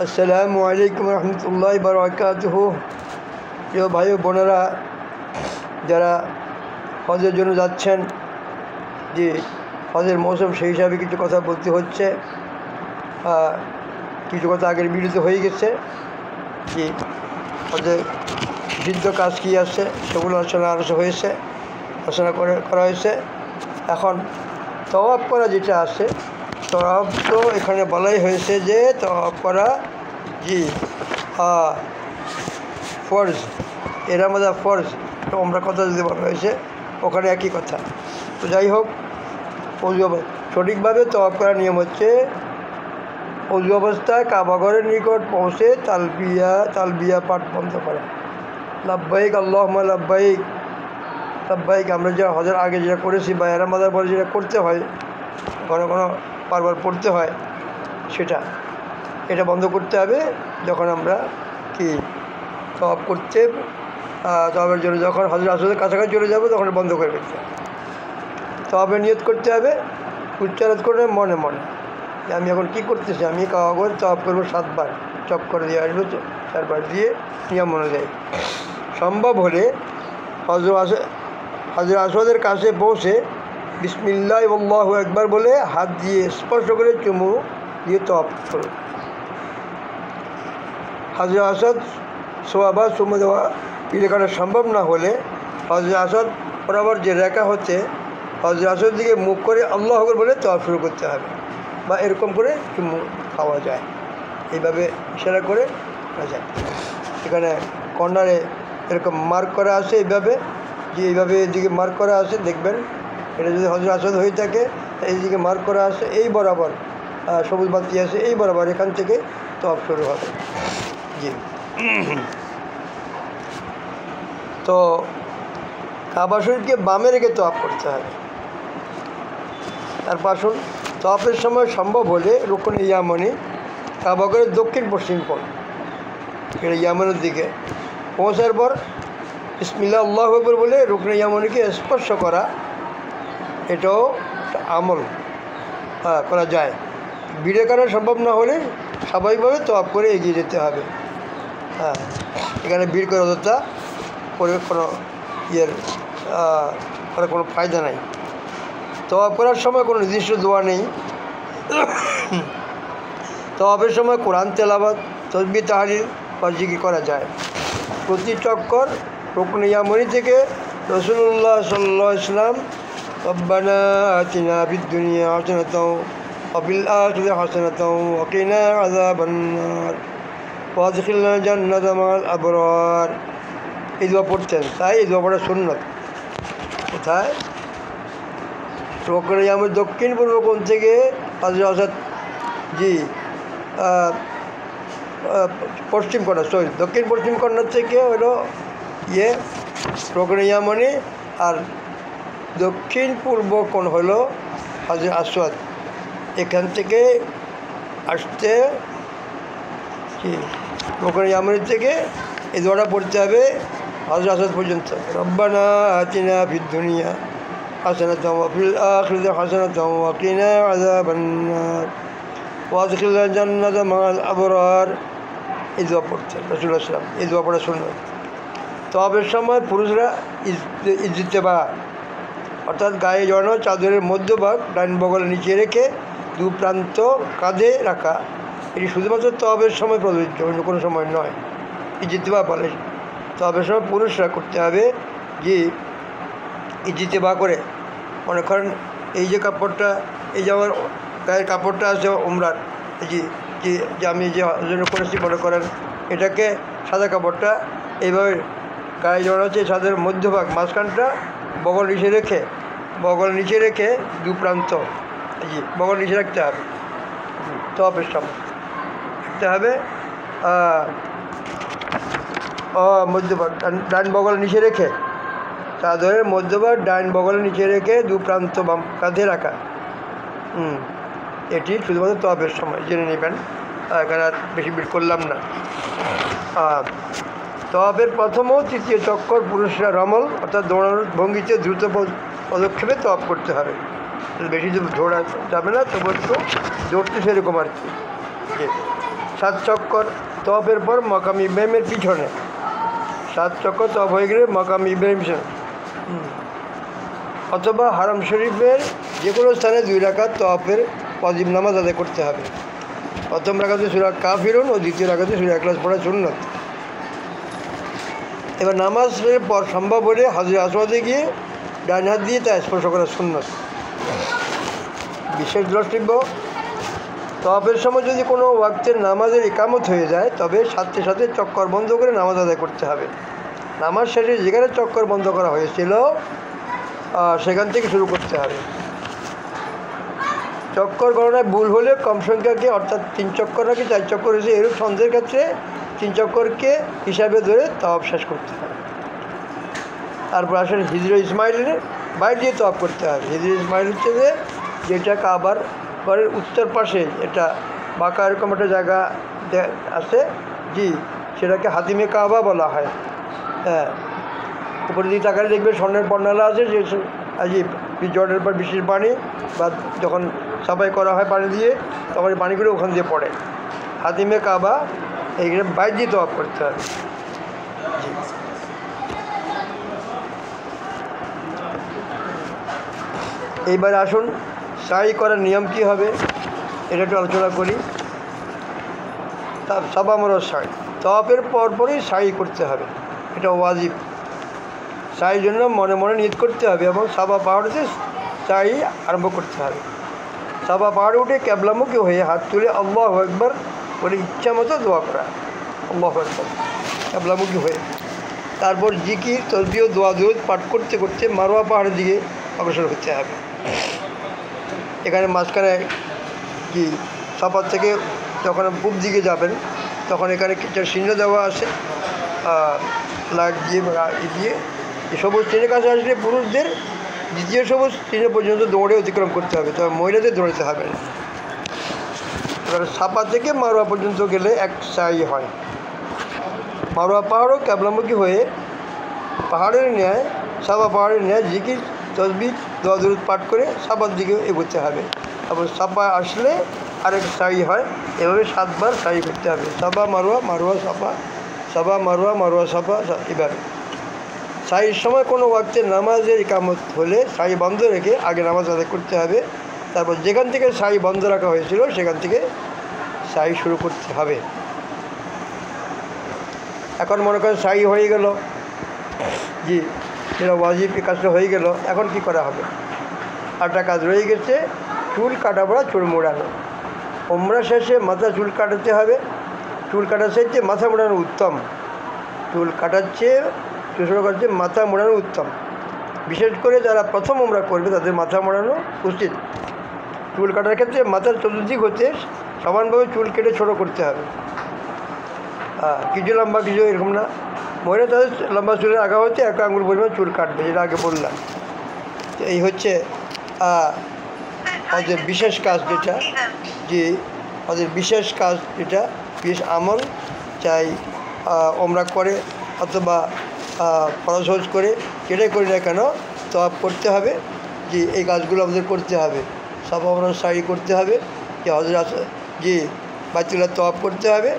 আসসালামু আলাইকুম রহমতুল্লাহি বারাকাতুহু। প্রিয় ভাই ও বোনেরা, যারা হজের জন্য যাচ্ছেন, যে হজের মৌসুম, সেই হিসাবে কিছু কথা বলতে হচ্ছে। কিছু কথা আগের ভিডিওতে হয়ে গেছে, যে হজের সিদ্ধ কাজ কী আছে সেগুলো আলোচনা হয়েছে, করা হয়েছে। এখন তওয়াফ করা যেটা আছে, তওয়াফ তো এখানে বলাই হয়েছে যে তওয়াফ করা জি ফরজ, এরা মধ্যে ফরজ। তো আমরা কথা যদি বলা হয়েছে ওখানে একই কথা। তো যাই হোক, সঠিকভাবে তওয়াফ করার নিয়ম হচ্ছে অজু অবস্থায় কাবাঘরের নিকট পৌঁছে তালবিয়া পাঠ বন্ধ করা। লাব্বাইক আল্লাহুম্মা লাব্বাইক, লাব্বাইক আমরা যা হজের আগে যেটা করেছি বা এরা মাদার পরে যেটা করতে হয়, ঘন বারবার পড়তে হয়, এটা বন্ধ করতে হবে। যখন আমরা কি তওয়াফ করতে তওয়াফের জন্য যখন হজরত আসওয়াদের কাছাকাছি চলে যাবো, তখন বন্ধ করে ফেলতে হবে। তওয়াফের নিয়ত করতে হবে, উচ্চারণ করে মনে মনে যে আমি এখন কী করতেছি, আমি কাবাঘর তওয়াফ করবো 7 বার, চক্কর দিয়ে আসবো 4 বার দিয়ে, নিয়ম অনুযায়ী। সম্ভব হলে হজরত আসওয়াদের কাছে পৌঁছে বিসমিল্লাহ আল্লাহু আকবার বলে হাত দিয়ে স্পর্শ করে চুমু দিয়ে তওয়াফ করুন। হজরত আসওয়াদ ছোঁয়া বা চুমু দেওয়া পিলে করা সম্ভব না হলে হজরত আসওয়াদ বরাবর যে রেখা হচ্ছে, হজরত আসওয়াদের দিকে মুখ করে আল্লাহু আকবার বলে তওয়াফ শুরু করতে হবে, বা এরকম করে চুমু খাওয়া যায়, এইভাবে ইশারা করে করা যায়। এখানে কর্নারে এরকম মার্ক করা আছে, এইভাবে এদিকে মার্ক করা আছে, দেখবেন। এটা যদি হজরত আসওয়াদ হয়ে থাকে, এইদিকে মার্ক করা আছে, এই বরাবর সবুজ বাতি আছে, এই বরাবর এখান থেকে তওয়াফ শুরু হবে। জি, তো কাবা শরীফকে বামে রেখে তওয়াফ করতে হবে। তারপর আসুন, তওয়াফের সময় সম্ভব হলে রুকনে ইয়ামানি কাবাঘরের দক্ষিণ পশ্চিম কোণ, এটা ইয়ামানের দিকে পৌঁছার পর বিসমিল্লাহ আল্লাহু আকবার বলে রুকনে ইয়ামানিকে স্পর্শ করা, এটাও আমল করা যায়। ভিড়ে করা সম্ভব না হলে স্বাভাবিকভাবে তওয়াফ করে এগিয়ে যেতে হবে। এখানে ভিড় করে অযথা করে কোনো ফায়দা নাই। তওয়াফ করার সময় কোনো নির্দিষ্ট দোয়া নেই। তওয়াফের সময় কোরআন তেলাওয়াত, তাসবিহ, তাহলিল বা জিকির করা যায়। প্রতি চক্কর রুকনে ইয়ামানি থেকে রাসূলুল্লাহ সাল্লাল্লাহু আলাইহি ওয়াসাল্লাম রব্বানা আতিনা ফিদ দুনিয়া হাসানাতাও ওয়া ফিল আখিরাতি হাসানাতাও ওয়া কিনা আযাবান নার ওয়া আদখিলনা জান্নাতা মা'আল আবরার, এই দোয়া পড়তেন। তাই এই দোয়া পড়া সুন্নত। কোথায়? রুকনে ইয়ামানির দক্ষিণ পূর্ব কোণ থেকে হজরত আসওয়াদ পশ্চিম কর্নার, দক্ষিণ পশ্চিম কর্নার থেকে হলো রুকনে ইয়ামানি, আর দক্ষিণ পূর্ব কোণ হলো হজরত আসওয়াদ। এখান থেকে আসতে রুকনে ইয়ামানি থেকে এই দোয়াটা পড়তে হবে হজরত আসওয়াদ পর্যন্ত। রব্বানা আতিনা ফিদ দুনিয়া হাসানাতাও ওয়া ফিল আখিরাতি হাসানাতাও ওয়া কিনা আযাবান নার ওয়া আদখিলনা জান্নাতা মা'আল আবরার, এই দোয়া পড়তেন রাসূলুল্লাহ সাল্লাল্লাহু আলাইহি ওয়াসাল্লাম। এই দোয়া পড়া সুন্নাত। তওয়াফের সময় পুরুষরা ইজতিবা অর্থাৎ গায়ে জড়ানো চাদরের মধ্যভাগ ডান বগলের নিচে রেখে দু প্রান্ত কাঁধে রাখা, এটি শুধুমাত্র তওয়াফের সময় প্রযোজ্য, অন্য কোনো সময় নয়। ইজতিবা বলে তওয়াফের সময় পুরুষরা করতে হবে, যে ইজতিবা করে, মনে করেন এই যে কাপড়টা, এই যে আমার গায়ের কাপড়টা আছে উমরার, যে আমি যে জন্য করেছি, মনে করেন এটাকে সাদা কাপড়টা এইভাবে গায়ে জড়ানো হচ্ছে, চাদরের মধ্যভাগ মাঝখানটা বগল নিচে রেখে দু প্রান্ত বগল নিচে রাখতে হবে। তওয়াফের সময় রাখতে হবে মধ্যভাগ ডান বগল নিচে রেখে, চাদরের মধ্যভাগ ডান বগলের নিচে রেখে দু প্রান্ত বাম কাঁধে রাখা। এটি শুধুমাত্র তওয়াফের সময় জেনে নেবেন, এখানে আর বেশি ভিড় করলাম না। তওয়াফের প্রথম ও তৃতীয় চক্কর পুরুষরা রমল অর্থাৎ দৌড়ানোর ভঙ্গিতে দ্রুত পদক্ষেপে তওয়াফ করতে হবে। বেশি দৌড়া যাবে না, তবু একটু দৌড়তে সেরকম আর কি। 7 চক্কর তওয়াফের পর মাকাম ইব্রাহিমের পিছনে 7 চক্কর তওয়াফ হয়ে গেলে মাকাম ইব্রাহিম পিছনে, অথবা হারাম শরীফের যে কোনো স্থানে 2 রাকাত তওয়াফের ওয়াজিব নামাজ আদায় করতে হবে। প্রথম রাকাতে সূরা কাফিরুন ও দ্বিতীয় রাকাতে সূরা ইখলাস পড়া সুন্নাত। এবার নামাজের পর সম্ভব হলে হাজরে আসওয়াদে গিয়ে ডান হাত দিয়ে তা স্পর্শ করা সুন্নাত। বিশেষ দ্রষ্টব্য, তওয়াফের সময় যদি কোনো ওয়াক্তের নামাজের ইকামত হয়ে যায় তবে সাথে সাথে চক্কর বন্ধ করে নামাজ আদায় করতে হবে। নামাজ শেষে যেখানে চক্কর বন্ধ করা হয়েছিল সেখান থেকে শুরু করতে হবে। চক্কর গণনায় ভুল হলে কম সংখ্যাকে অর্থাৎ 3 চক্কর নাকি 4 চক্কর হয়েছে এরূপ সন্দেহের ক্ষেত্রে 3 চক্করকে হিসাবে ধরে তওয়াফ শেষ করতে হবে। তারপর আসলে হিজরে ইসমাইলের বাইরে দিয়ে তওয়াফ করতে হবে। হিজরে ইসমাইল হচ্ছে যেটা কাবার ঘরের উত্তর পাশে, এটা বাঁকা এরকম একটা জায়গা আছে, জি, সেটাকে হাতিমে কাবা বলা হয়। হ্যাঁ, উপরে দিকে তাকালে দেখবে স্বর্ণের বর্ণালা আছে, যে আজিব জলের পর বৃষ্টির পানি বা যখন সাফাই করা হয় পানি দিয়ে, তখন এই পানিগুলো ওখান দিয়ে পড়ে। হাতিমে কাবা এইগুলো বাইরে দিয়ে তওয়াফ করতে হবে। জি, এইবার আসুন সাই করার নিয়ম কী হবে এটা একটু আলোচনা করি। সাবা মারওয়া সাই, তওয়াফের পরপরই সাই করতে হবে, এটা ওয়াজিব। সাই জন্য মনে মনে নিয়ত করতে হবে এবং সাবা পাহাড়েতে সাই আরম্ভ করতে হবে। সাবা পাহাড়ে উঠে ক্যাবলামুখী হয়ে হাত তুলে আল্লাহু আকবার বলে ইচ্ছা মতো দোয়া করা, আল্লাহু আকবার ক্যাবলামুখী হয়ে। তারপর জিকির তসবিহ ও দোয়া দুরূদ পাঠ করতে করতে মারওয়া পাহাড়ের দিকে অগ্রসর হতে হবে। এখানে মাঝখানে কি সাফা থেকে যখন পূব দিকে যাবেন তখন এখানে কিছু চিহ্ন দেওয়া আছে, লাইট দিয়ে দিয়ে সবুজ চিহ্নের কাছে আসলে পুরুষদের দ্বিতীয় সবুজ চিহ্ন পর্যন্ত দৌড়ে অতিক্রম করতে হবে, তবে মহিলাদের দৌড়াতে হবে না। এবার সাফা থেকে মারওয়া পর্যন্ত গেলে এক সাই হয়। মারওয়া পাহাড়ও ক্যাবলামুখী হয়ে পাহাড়ের ন্যায় সাফা পাহাড়ের ন্যায় জিকির তসবিহ দোয়া দুরূদ পাঠ করে সাফার দিকে এগোতে হবে। তারপর সাফা আসলে আরেক সাই হয়, এভাবে 7 বার সাই করতে হবে। সাফা মারওয়া, মারওয়া সাফা, সাফা মারওয়া, মারওয়া সাফা, এভাবে। সাইয়ের সময় কোনো ওয়াক্তের নামাজের ইকামত হলে সাই বন্ধ রেখে আগে নামাজ আদায় করতে হবে। তারপর যেখান থেকে সাই বন্ধ রাখা হয়েছিল সেখান থেকে সাই শুরু করতে হবে। এখন মনে করেন সাই হয়ে গেল, জি, যেটা ওয়াজিব কাজটা হয়ে গেল, এখন কি করা হবে? আরেকটা কাজ রয়ে গেছে, চুল কাটা পড়া, চুল মোড়ানো। ওমরা শেষে মাথা চুল কাটাতে হবে। চুল কাটার চাইতে মাথা মোড়ানো উত্তম। চুল কাটার চেয়ে চুষড়ো করছে মাথা মোড়ানো উত্তম। বিশেষ করে যারা প্রথম ওমরা করবে তাদের মাথা মোড়ানো উচিত। চুল কাটার ক্ষেত্রে মাথার চতুর্দিক হতে সমানভাবে চুল কেটে ছোটো করতে হবে, কিছু লম্বা কিছু এরকম না। মহিলা তাদের লম্বা চুলের আগা হতে 1 আঙুল পরিমাণ চুল কাটবে, যেটা আগে বললাম। এই হচ্ছে ওদের বিশেষ কাজ যেটা, যে ওদের বিশেষ কাজ যেটা, বিশেষ আমল, চাই ওমরা করে অথবা ফরজ হজ করে, যেটাই করি না কেন তওয়াফ করতে হবে। যে এই কাজগুলো আমাদের করতে হবে। সাফা মারওয়া সাই করতে হবে, যে হজরে যে বাইতুল্লাহ তওয়াফ করতে হবে,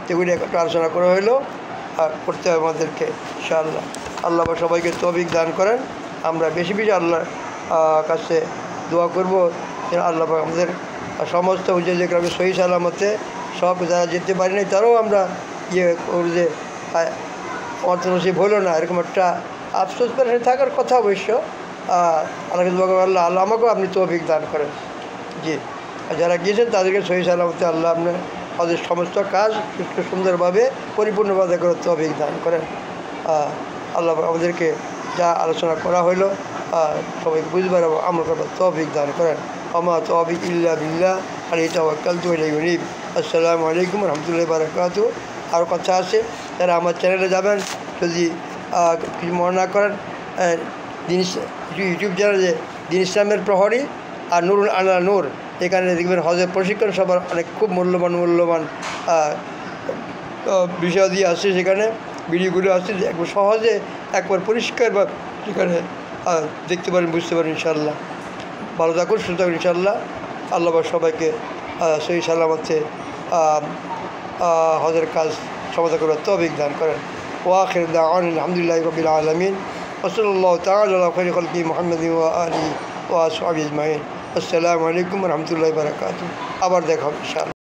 সেগুলি একটু আলোচনা করা হলো, আর করতে হবে আমাদেরকে ইনশাআল্লাহ। আল্লাহ সবাইকে তৌফিক দান করেন। আমরা বেশি বেশি আল্লাহর কাছে দোয়া করব যেন আল্লাহ আমাদের সমস্ত হুজুর গ্রামে সহি সালামতে, সব যারা যেতে পারি নাই তারাও আমরা করি যে আমার তো নসিব হলো না, এরকম একটা আফসোস পেরেশানি থাকার কথা অবশ্য। আল্লাহকে দোয়া করবো, আল্লাহ আল্লাহ আমাকেও আপনি তৌফিক দান করেন। জি, আর যারা গিয়েছেন তাদেরকে সহি সালামতে আল্লাহ আপনার তাদের সমস্ত কাজ সুস্থ সুন্দরভাবে পরিপূর্ণভাবে করার তৌফিক দান করেন। আল্লাহ আমাদেরকে যা আলোচনা করা হইলো সবাইকে বুঝবার এবং আমল করবার তৌফিক দান করেন। আমা তৌফিক ইল্লা বিল্লাহ আলাইহি তাওয়াক্কালতু ওয়া ইলাইহি উনীব। আসসালামু আলাইকুম ওয়া রাহমাতুল্লাহি ওয়া বারাকাতুহু। আরও কথা আছে, যারা আমার চ্যানেলে যাবেন, যদি কিছু মনে না করেন, ইউটিউব চ্যানেলে দিন ইসলামের প্রহরী আর নুরুল আলা নূর, এখানে দেখবেন হজের প্রশিক্ষণ সবার অনেক খুব মূল্যবান বিষয় দিয়ে আসছে, সেখানে ভিডিওগুলো আসছে, একবার সহজে একবার পরিষ্কার বা সেখানে দেখতে পারেন, বুঝতে পারেন ইনশাআল্লাহ। ভালো থাকুন, সুস্থ থাকুন ইনশাআল্লাহ। আল্লাহ সবাইকে সহি সালামতে হজের কাজ সমাধা করার তৌফিক দান করেন। ওয়াখির দাওয়ানা আলহামদুলিল্লাহি রাব্বিল আলামিন ওয়া সাল্লাল্লাহু তাআলা আলা খায়রি খালকি মুহাম্মাদিন ওয়া আলিহি ওয়া আসহাবিহি আজমাইন। আসসালামু আলাইকুম ওয়া রাহমাতুল্লাহি ওয়া বারাকাতুহু। আবার দেখা হবে ইনশাআল্লাহ।